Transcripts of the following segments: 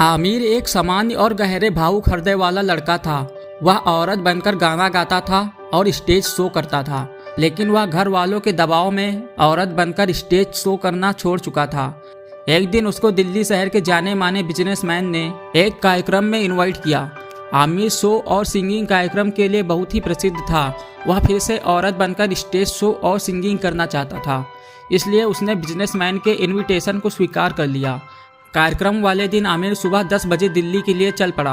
आमिर एक सामान्य और गहरे भावुक हृदय वाला लड़का था। वह औरत बनकर गाना गाता था और स्टेज शो करता था, लेकिन वह घर वालों के दबाव में औरत बनकर स्टेज शो करना छोड़ चुका था। एक दिन उसको दिल्ली शहर के जाने माने बिजनेसमैन ने एक कार्यक्रम में इनवाइट किया। आमिर शो और सिंगिंग कार्यक्रम के लिए बहुत ही प्रसिद्ध था। वह फिर से औरत बनकर स्टेज शो और सिंगिंग करना चाहता था, इसलिए उसने बिजनेसमैन के इनविटेशन को स्वीकार कर लिया। कार्यक्रम वाले दिन आमिर सुबह 10 बजे दिल्ली के लिए चल पड़ा।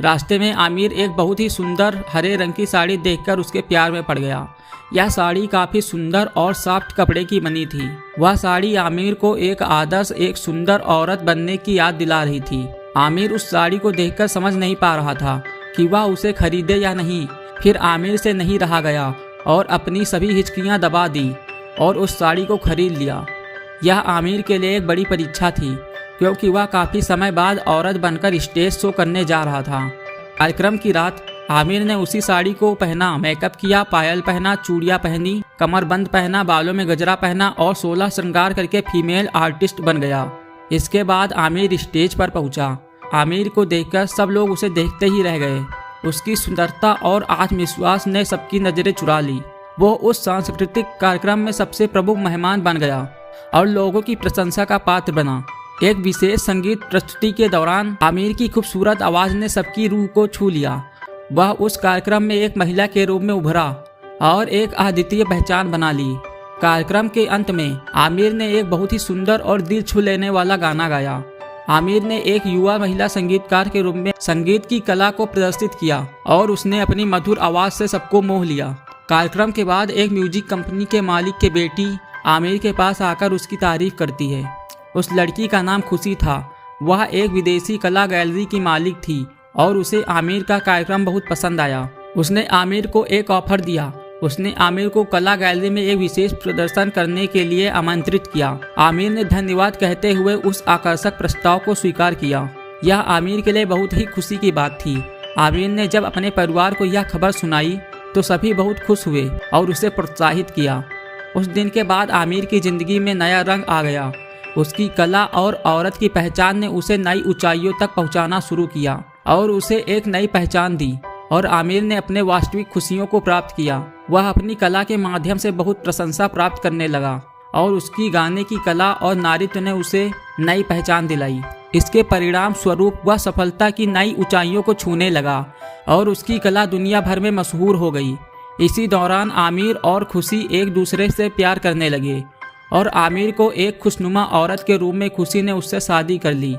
रास्ते में आमिर एक बहुत ही सुंदर हरे रंग की साड़ी देखकर उसके प्यार में पड़ गया। यह साड़ी काफ़ी सुंदर और सॉफ्ट कपड़े की बनी थी। वह साड़ी आमिर को एक आदर्श, एक सुंदर औरत बनने की याद दिला रही थी। आमिर उस साड़ी को देखकर समझ नहीं पा रहा था कि वह उसे खरीदे या नहीं। फिर आमिर से नहीं रहा गया और अपनी सभी हिचकियां दबा दी और उस साड़ी को खरीद लिया। यह आमिर के लिए एक बड़ी परीक्षा थी, क्योंकि वह काफ़ी समय बाद औरत बनकर स्टेज शो करने जा रहा था। कार्यक्रम की रात आमिर ने उसी साड़ी को पहना, मेकअप किया, पायल पहना, चूड़ियाँ पहनी, कमरबंद पहना, बालों में गजरा पहना और 16 श्रृंगार करके फीमेल आर्टिस्ट बन गया। इसके बाद आमिर स्टेज पर पहुंचा। आमिर को देखकर सब लोग उसे देखते ही रह गए। उसकी सुंदरता और आत्मविश्वास ने सबकी नज़रें चुरा ली। वो उस सांस्कृतिक कार्यक्रम में सबसे प्रमुख मेहमान बन गया और लोगों की प्रशंसा का पात्र बना। एक विशेष संगीत प्रस्तुति के दौरान आमिर की खूबसूरत आवाज़ ने सबकी रूह को छू लिया। वह उस कार्यक्रम में एक महिला के रूप में उभरा और एक अद्वितीय पहचान बना ली। कार्यक्रम के अंत में आमिर ने एक बहुत ही सुंदर और दिल छू लेने वाला गाना गाया। आमिर ने एक युवा महिला संगीतकार के रूप में संगीत की कला को प्रदर्शित किया और उसने अपनी मधुर आवाज़ से सबको मोह लिया। कार्यक्रम के बाद एक म्यूजिक कंपनी के मालिक की बेटी आमिर के पास आकर उसकी तारीफ करती है। उस लड़की का नाम खुशी था। वह एक विदेशी कला गैलरी की मालिक थी और उसे आमिर का कार्यक्रम बहुत पसंद आया। उसने आमिर को एक ऑफर दिया। उसने आमिर को कला गैलरी में एक विशेष प्रदर्शन करने के लिए आमंत्रित किया। आमिर ने धन्यवाद कहते हुए उस आकर्षक प्रस्ताव को स्वीकार किया। यह आमिर के लिए बहुत ही खुशी की बात थी। आमिर ने जब अपने परिवार को यह खबर सुनाई तो सभी बहुत खुश हुए और उसे प्रोत्साहित किया। उस दिन के बाद आमिर की ज़िंदगी में नया रंग आ गया। उसकी कला और औरत की पहचान ने उसे नई ऊंचाइयों तक पहुंचाना शुरू किया और उसे एक नई पहचान दी और आमिर ने अपने वास्तविक खुशियों को प्राप्त किया। वह अपनी कला के माध्यम से बहुत प्रशंसा प्राप्त करने लगा और उसकी गाने की कला और नारित्व ने उसे नई पहचान दिलाई। इसके परिणाम स्वरूप वह सफलता की नई ऊंचाइयों को छूने लगा और उसकी कला दुनिया भर में मशहूर हो गई। इसी दौरान आमिर और खुशी एक दूसरे से प्यार करने लगे और आमिर को एक खुशनुमा औरत के रूप में खुशी ने उससे शादी कर ली।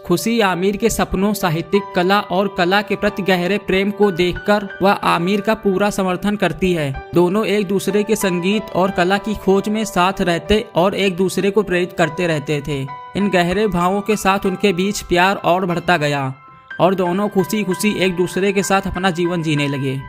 खुशी आमिर के सपनों, साहित्यिक कला और कला के प्रति गहरे प्रेम को देखकर वह आमिर का पूरा समर्थन करती है। दोनों एक दूसरे के संगीत और कला की खोज में साथ रहते और एक दूसरे को प्रेरित करते रहते थे। इन गहरे भावों के साथ उनके बीच प्यार और बढ़ता गया और दोनों खुशी खुशी एक दूसरे के साथ अपना जीवन जीने लगे।